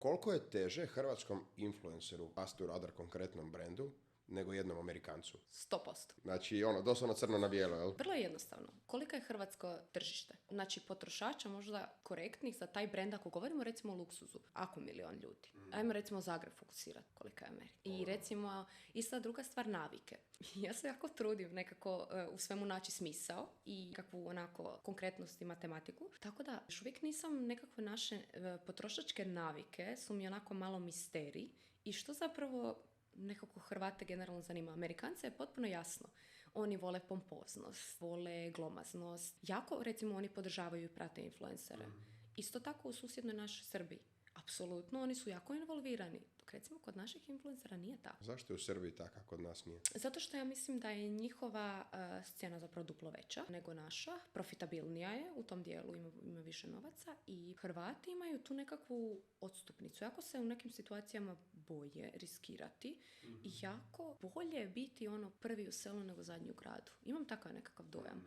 Koliko je teže hrvatskom influenceru pasti u radar konkretnom brendu nego jednom Amerikancu? 100%. Znači, doslovno crno na bijelo, jel? Vrlo je jednostavno. Koliko je hrvatsko tržište? Znači, potrošača možda korektnih za taj brend, ako govorimo recimo o luksuzu, ako 1 milion ljudi. Ajmo recimo Zagreb fokusirati koliko je Amerika. I recimo, ista druga stvar, navike. Ja se jako trudim nekako u svemu naći smisao i kakvu onako konkretnost i matematiku. Tako da, još uvijek nisam nekakve naše potrošačke navike su mi onako malo misterij i što zapravo nekako Hrvate generalno zanima. Amerikance je potpuno jasno. Oni vole pompoznost, vole glomaznost. Jako, recimo, oni podržavaju i prate influencere. Isto tako u susjednoj našoj Srbiji. Apsolutno, oni su jako involvirani. Dok recimo kod naših influencera nije tako. Zašto je u Srbiji tako, a kod nas nije? Zato što ja mislim da je njihova scena zapravo duplo veća nego naša. Profitabilnija je, u tom dijelu ima više novaca i Hrvati imaju tu nekakvu odstupnicu. Jako se u nekim situacijama boje riskirati i jako bolje biti prvi u selu nego zadnji u gradu. Imam takav nekakav dojam.